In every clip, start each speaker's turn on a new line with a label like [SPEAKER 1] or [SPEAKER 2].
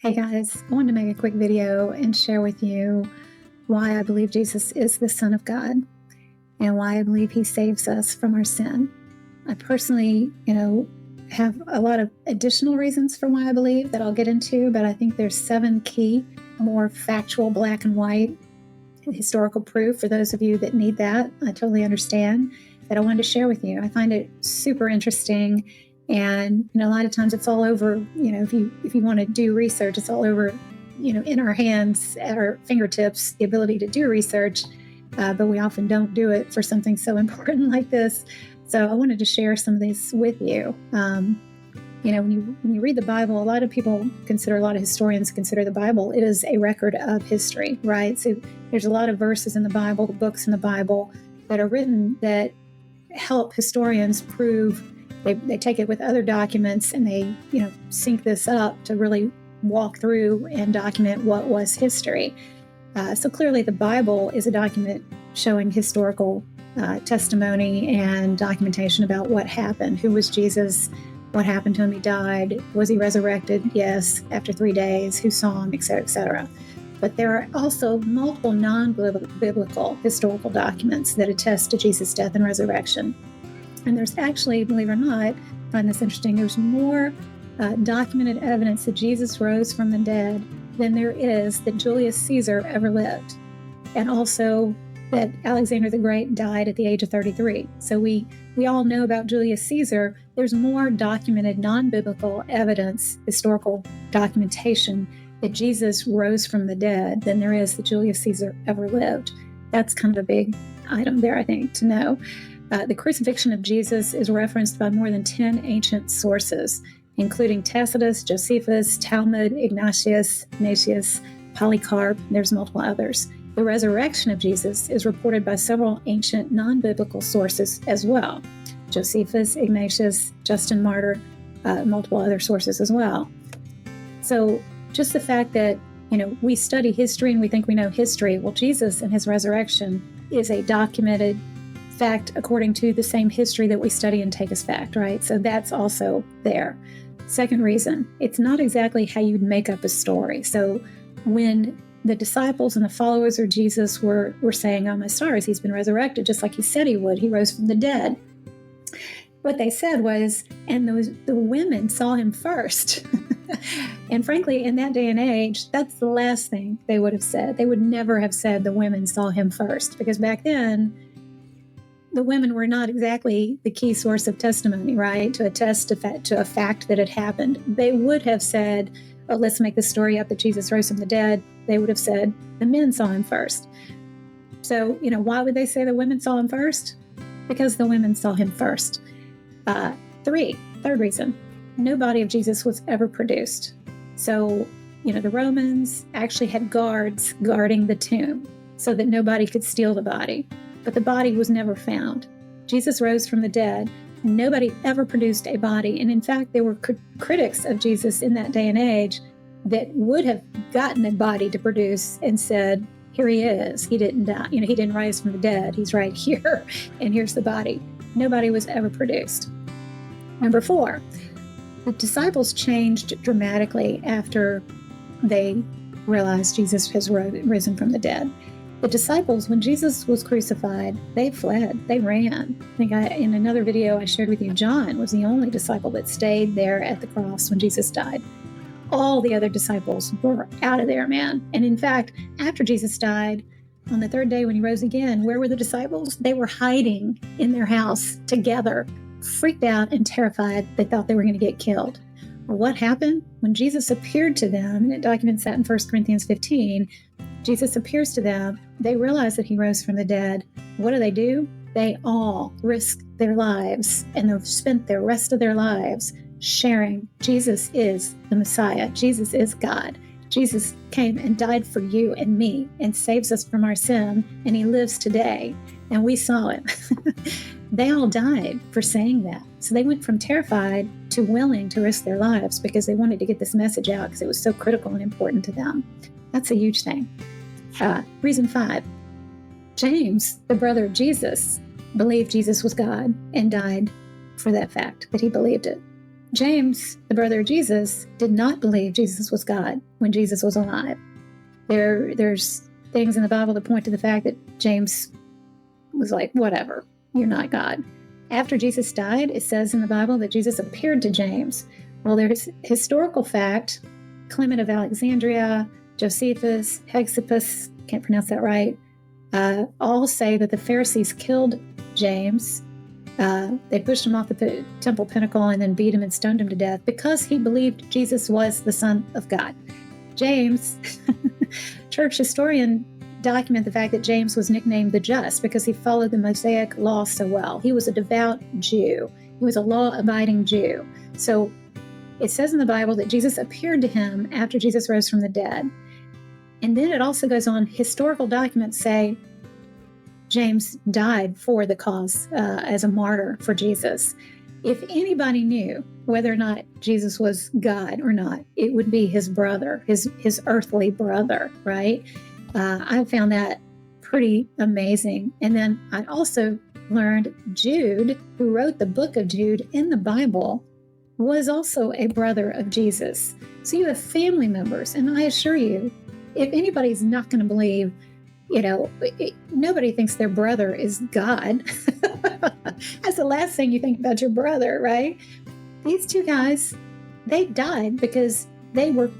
[SPEAKER 1] Hey guys, I wanted to make a quick video and share with you why I believe Jesus is the Son of God and why I believe he saves us from our sin. I personally, have a lot of additional reasons for why I believe that I'll get into, but I think there's 7 key, more factual, black and white historical proof for those of you that need that. I totally understand that I wanted to share with you. I find it super interesting. And, a lot of times it's all over, if you want to do research, it's all over, in our hands, at our fingertips, the ability to do research. But we often don't do it for something so important like this. So I wanted to share some of these with you. When you read the Bible, a lot of historians consider the Bible, it is a record of history, right? So there's a lot of verses in the Bible, books in the Bible that are written that help historians prove. They take it with other documents and they, sync this up to really walk through and document what was history. So clearly the Bible is a document showing historical testimony and documentation about what happened. Who was Jesus? What happened to him? He died. Was he resurrected? Yes. After 3 days. Who saw him? Et cetera, et cetera. But there are also multiple non-biblical historical documents that attest to Jesus' death and resurrection. And there's actually, believe it or not, I find this interesting, there's more documented evidence that Jesus rose from the dead than there is that Julius Caesar ever lived. And also that Alexander the Great died at the age of 33. So we all know about Julius Caesar. There's more documented non-biblical evidence, historical documentation, that Jesus rose from the dead than there is that Julius Caesar ever lived. That's kind of a big item there, I think, to know. The crucifixion of Jesus is referenced by more than 10 ancient sources, including Tacitus, Josephus, Talmud, Ignatius, Polycarp. There's multiple others. The resurrection of Jesus is reported by several ancient non-biblical sources as well. Josephus, Ignatius, Justin Martyr, multiple other sources as well. So just the fact that, we study history and we think we know history, well, Jesus and his resurrection is a documented fact according to the same history that we study and take as fact, right? So that's also there. Second reason, it's not exactly how you'd make up a story. So when the disciples and the followers of Jesus were saying, "Oh, my stars, he's been resurrected," just like he said he would. He rose from the dead. What they said was, and the women saw him first. And frankly, in that day and age, that's the last thing they would have said. They would never have said the women saw him first, because back then, the women were not exactly the key source of testimony, right? To attest to a fact that had happened. They would have said, "Oh, let's make the story up that Jesus rose from the dead." They would have said, "The men saw him first." So, why would they say the women saw him first? Because the women saw him first. Third reason, no body of Jesus was ever produced. So, the Romans actually had guards guarding the tomb so that nobody could steal the body. But the body was never found. Jesus rose from the dead. Nobody ever produced a body. And in fact, there were critics of Jesus in that day and age that would have gotten a body to produce and said, "Here he is. He didn't die. He didn't rise from the dead. He's right here. And here's the body." Nobody was ever produced. Number 4, the disciples changed dramatically after they realized Jesus has risen from the dead. The disciples, when Jesus was crucified, they fled, they ran. I think in another video I shared with you, John was the only disciple that stayed there at the cross when Jesus died. All the other disciples were out of there, man. And in fact, after Jesus died, on the 3rd day when he rose again, where were the disciples? They were hiding in their house together, freaked out and terrified. They thought they were going to get killed. Well, what happened? When Jesus appeared to them, and it documents that in 1 Corinthians 15, Jesus appears to them, they realize that he rose from the dead. What do? They all risk their lives, and they've spent the rest of their lives sharing Jesus is the Messiah. Jesus is God. Jesus came and died for you and me and saves us from our sin, and he lives today, and we saw it. They all died for saying that. So they went from terrified to willing to risk their lives because they wanted to get this message out because it was so critical and important to them. That's a huge thing. Reason 5, James, the brother of Jesus, believed Jesus was God and died for that fact, that he believed it. James, the brother of Jesus, did not believe Jesus was God when Jesus was alive. There's things in the Bible that point to the fact that James was like, whatever, you're not God. After Jesus died, it says in the Bible that Jesus appeared to James. Well, there's historical fact. Clement of Alexandria, Josephus, Hegesippus, can't pronounce that right, all say that the Pharisees killed James. They pushed him off the temple pinnacle and then beat him and stoned him to death because he believed Jesus was the Son of God. James, church historian, document the fact that James was nicknamed the Just because he followed the Mosaic law so well. He was a devout Jew. He was a law-abiding Jew. So it says in the Bible that Jesus appeared to him after Jesus rose from the dead. And then it also goes on, historical documents say James died for the cause as a martyr for Jesus. If anybody knew whether or not Jesus was God or not, it would be his brother, his earthly brother, right? I found that pretty amazing. And then I also learned Jude, who wrote the book of Jude in the Bible, was also a brother of Jesus. So you have family members, and I assure you, if anybody's not going to believe, nobody thinks their brother is God. That's the last thing you think about your brother, right? These two guys, they died because they were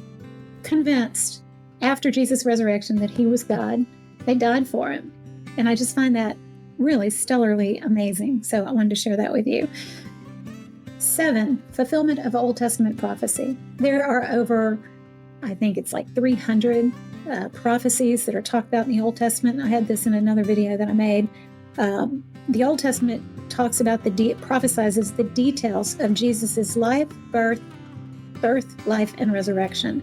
[SPEAKER 1] convinced after Jesus' resurrection that he was God. They died for him. And I just find that really stellarly amazing. So I wanted to share that with you. 7, fulfillment of Old Testament prophecy. There are over, I think it's like 300 prophecies that are talked about in the Old Testament. I had this in another video that I made. The Old Testament talks about prophesizes the details of Jesus's life, birth, life, and resurrection.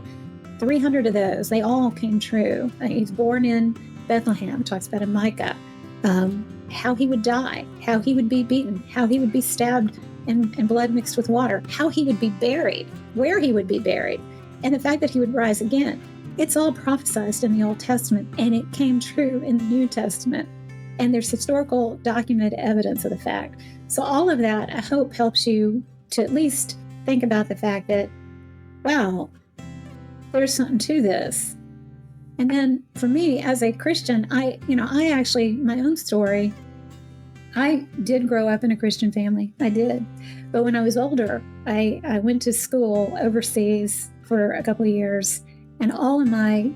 [SPEAKER 1] 300 of those, they all came true. He's born in Bethlehem, talks about in Micah, how he would die, how he would be beaten, how he would be stabbed and blood mixed with water, how he would be buried, where he would be buried, and the fact that he would rise again. It's all prophesied in the Old Testament, and it came true in the New Testament. And there's historical documented evidence of the fact. So all of that, I hope, helps you to at least think about the fact that, wow, there's something to this. And then for me as a Christian, I actually, my own story, I did grow up in a Christian family. I did. But when I was older, I went to school overseas for a couple of years, and all of my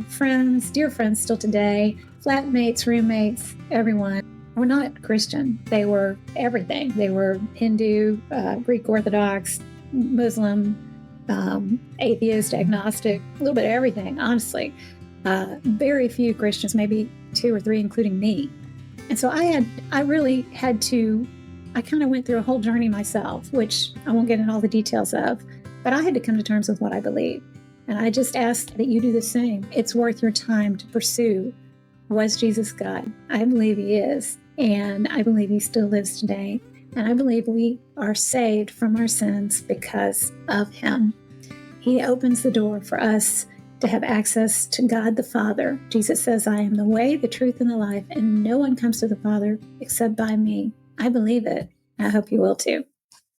[SPEAKER 1] friends, dear friends still today, flatmates, roommates, everyone, were not Christian. They were everything. They were Hindu, Greek Orthodox, Muslim, atheist, agnostic, a little bit of everything, honestly. Very few Christians, maybe 2 or 3, including me. And so I kind of went through a whole journey myself, which I won't get into all the details of, but I had to come to terms with what I believe. And I just ask that you do the same. It's worth your time to pursue, was Jesus God? I believe he is. And I believe he still lives today. And I believe we are saved from our sins because of him. He opens the door for us to have access to God the Father. Jesus says, I am the way, the truth, and the life, and no one comes to the Father except by me. I believe it. I hope you will too.